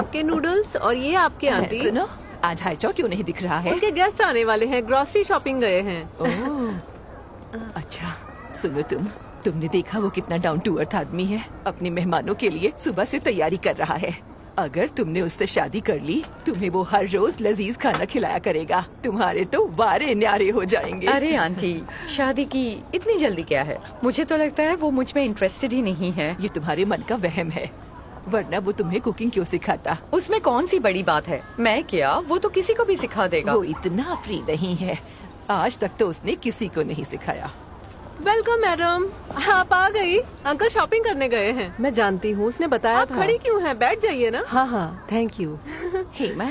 आपके नूडल्स और ये आपके आंटी। सुनो, आज हाईचौ क्यों नहीं दिख रहा है? उनके गेस्ट आने वाले हैं, ग्रोसरी शॉपिंग गए हैं। ओह, अच्छा। सुनो, तुमने देखा वो कितना डाउन टू अर्थ आदमी है? अपने मेहमानों के लिए सुबह से तैयारी कर रहा है। अगर तुमने उससे शादी कर ली, तुम्हें वो हर रोज लजीज खाना खिलाया करेगा। तुम्हारे तो वारे न्यारे हो जाएंगे। अरे आंटी, शादी की इतनी जल्दी क्या है? मुझे तो लगता है वो मुझ में इंटरेस्टेड ही नहीं है। ये तुम्हारे मन का वहम है, वरना वो तुम्हें कुकिंग क्यों सिखाता? उसमें कौन सी बड़ी बात है? मैं क्या, वो तो किसी को भी सिखा देगा। वो इतना फ्री नहीं है। आज तक तो उसने किसी को नहीं सिखाया। वेलकम मैडम, आप आ गई। अंकल शॉपिंग करने गए हैं। मैं जानती हूँ, उसने बताया आप था। खड़ी क्यों हैं? बैठ जाइए ना। हाँ हाँ, thank you. Hema,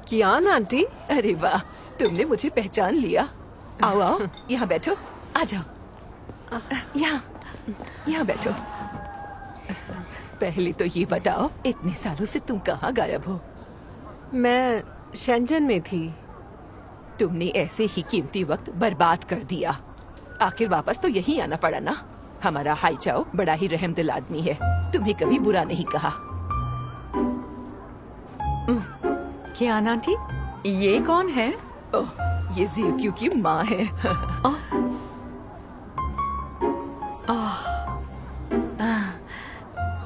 Kiyan aunty, अरे वाह, तुमने मुझे पहचान लिया। आओ आओ, यहाँ बैठो। आ जाओ, यहाँ बैठो। पहले तो ये बताओ, इतने सालों से तुम कहाँ गायब हो? मैं शेंजन में थी। तुमने ऐसे ही कीमती वक्त बर्बाद कर दिया। आखिर वापस तो यहीं आना पड़ा ना। हमारा हाईचाओ बड़ा ही रहमदिल आदमी है, तुम्हें कभी बुरा नहीं कहा। क्या आंटी, ये कौन है? ओह, ये ज़िक्यू की माँ है।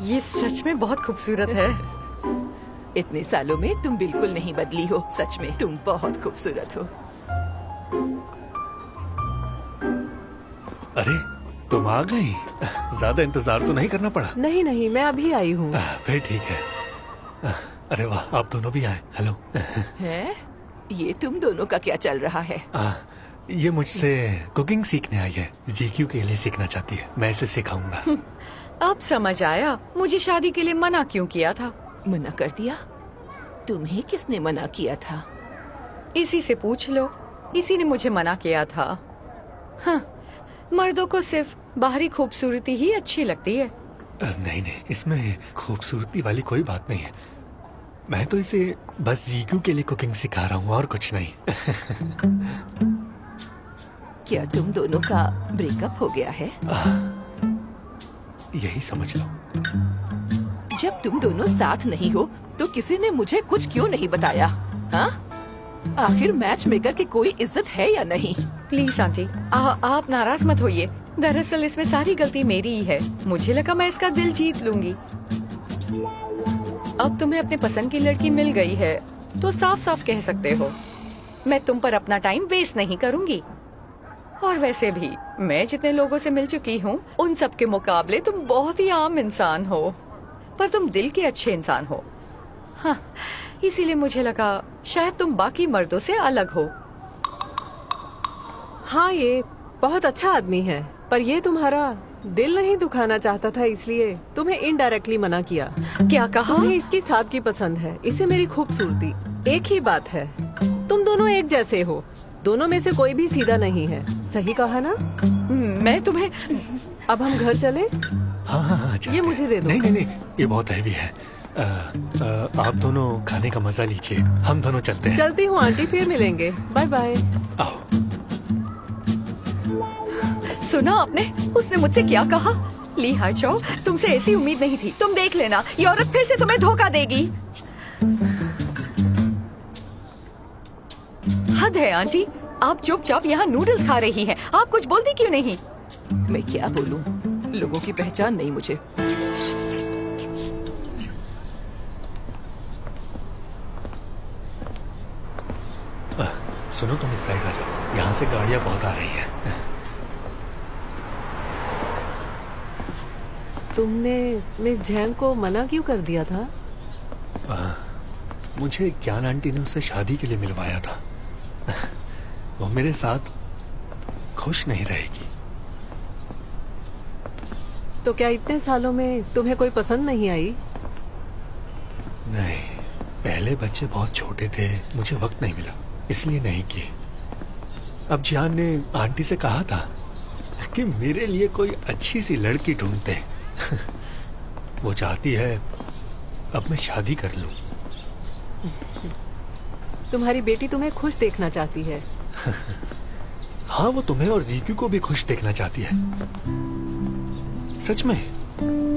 ये सच में बहुत खूबसूरत है। इतने सालों में तुम बिल्कुल नहीं बदली हो। सच में तुम बहुत खूबसूरत हो। अरे, तुम आ गई। ज्यादा इंतजार तो नहीं करना पड़ा? नहीं नहीं, मैं अभी आई हूँ। फिर ठीक है। अरे वाह, आप दोनों भी आए। हेलो। है? ये तुम दोनों का क्या चल रहा है? ये मुझसे कुकिंग सीखने आई है। जीक्यू के लिए सीखना चाहती है, मैं इसे सिखाऊंगा। अब समझ आया मुझे शादी के लिए मना क्यों किया था। मना कर दिया? तुम्हें किसने मना किया था? इसी से पूछ लो, इसी ने मुझे मना किया था। हाँ, मर्दों को सिर्फ बाहरी खूबसूरती ही अच्छी लगती है। नहीं नहीं, इसमें खूबसूरती वाली कोई बात नहीं है। मैं तो इसे बस जीक्यू के लिए कुकिंग सिखा रहा हूँ और कुछ नहीं। क्या तुम दोनों का ब्रेकअप हो गया है? यही समझ लो। जब तुम दोनों साथ नहीं हो तो किसी ने मुझे कुछ क्यों नहीं बताया? हाँ? आखिर मैच मेकर की कोई इज्जत है या नहीं? प्लीज आंटी, आप नाराज मत होइए। दरअसल इसमें सारी गलती मेरी ही है। मुझे लगा मैं इसका दिल जीत लूंगी। अब तुम्हें अपने पसंद की लड़की मिल गई है तो साफ साफ कह सकते हो, मैं तुम पर अपना टाइम वेस्ट नहीं करूंगी। और वैसे भी मैं जितने लोगों से मिल चुकी हूँ, उन सब के मुकाबले तुम बहुत ही आम इंसान हो, पर तुम दिल के अच्छे इंसान हो। हाँ, इसीलिए मुझे लगा शायद तुम बाकी मर्दों से अलग हो। हाँ, ये बहुत अच्छा आदमी है, पर ये तुम्हारा दिल नहीं दुखाना चाहता था, इसलिए तुम्हें इनडायरेक्टली मना किया। क्या कहा? तुम्हें इसकी सादगी पसंद है, इसे मेरी खूबसूरती। एक ही बात है, तुम दोनों एक जैसे हो। दोनों में से कोई भी सीधा नहीं है। सही कहा ना? मैं तुम्हें। अब हम घर चले? हाँ, ये मुझे दे दो। नहीं नहीं नहीं, ये बहुत हैवी है। आप दोनों खाने का मजा लीजिए, हम दोनों चलते हैं। चलती हूँ आंटी, फिर मिलेंगे। Bye bye. आओ। सुना आपने, उसने मुझसे क्या कहा? ली हाईचाओ, तुमसे ऐसी उम्मीद नहीं थी। तुम देख लेना, ये औरत फिर से तुम्हें धोखा देगी। हद है आंटी, आप चुपचाप यहाँ नूडल्स खा रही हैं। आप कुछ बोलती क्यों नहीं? मैं क्या बोलूं? लोगों की पहचान नहीं मुझे। सुनो, तुम इस साइड आ जाओ, यहाँ से गाड़ियाँ बहुत आ रही हैं। तुमने मिस झैंग को मना क्यों कर दिया था? मुझे ज्ञान आंटी ने उससे शादी के लिए मिलवाया था। वो मेरे साथ खुश नहीं रहेगी। तो क्या इतने सालों में तुम्हें कोई पसंद नहीं आई? नहीं, पहले बच्चे बहुत छोटे थे, मुझे वक्त नहीं मिला, इसलिए नहीं की। अब जियान ने आंटी से कहा था कि मेरे लिए कोई अच्छी सी लड़की ढूंढते। वो चाहती है अब मैं शादी कर लूं। तुम्हारी बेटी तुम्हें खुश देखना चाहती है। हाँ, वो तुम्हें और जीक्यू को भी खुश देखना चाहती है। सच में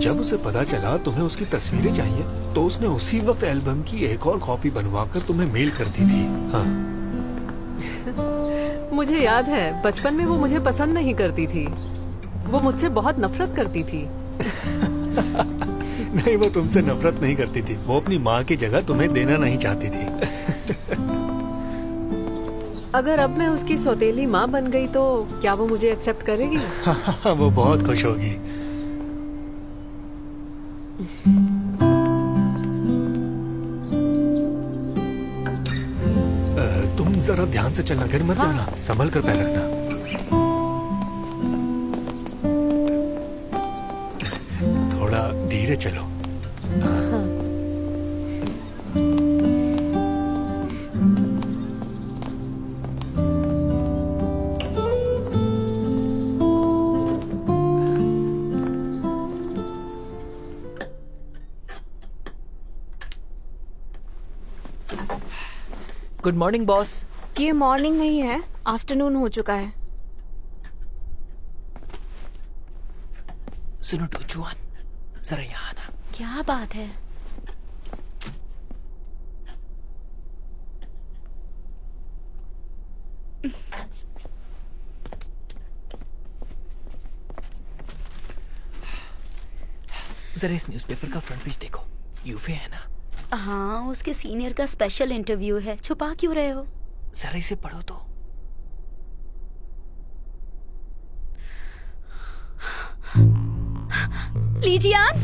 जब उसे पता चला तुम्हें उसकी तस्वीरें चाहिए तो उसने उसी वक्त एल्बम की एक और कॉपी बनवाकर तुम्हें मेल कर दी थी। हाँ। मुझे याद है बचपन में वो मुझे पसंद नहीं करती थी, वो मुझसे बहुत नफरत करती थी। नहीं, वो तुमसे नफरत नहीं करती थी, वो अपनी माँ की जगह तुम्हें देना नहीं चाहती थी। अगर अब मैं उसकी सौतेली माँ बन गई तो क्या वो मुझे एक्सेप्ट करेगी? वो बहुत खुश होगी। तुम जरा ध्यान से चलना, गिर मत जाना, संभल कर पैर रखना। थोड़ा धीरे चलो। Good morning boss. ये मॉर्निंग नहीं है, आफ्टरनून हो चुका है। सुनो डोजुआन, जरा यहाँ आना। क्या बात है? जरा इस न्यूज़पेपर का फ्रंट पेज देखो, यूफे है ना? हाँ, उसके सीनियर का स्पेशल इंटरव्यू है, छुपा क्यों रहे हो? जरा इसे पढ़ो तो। लीजियान,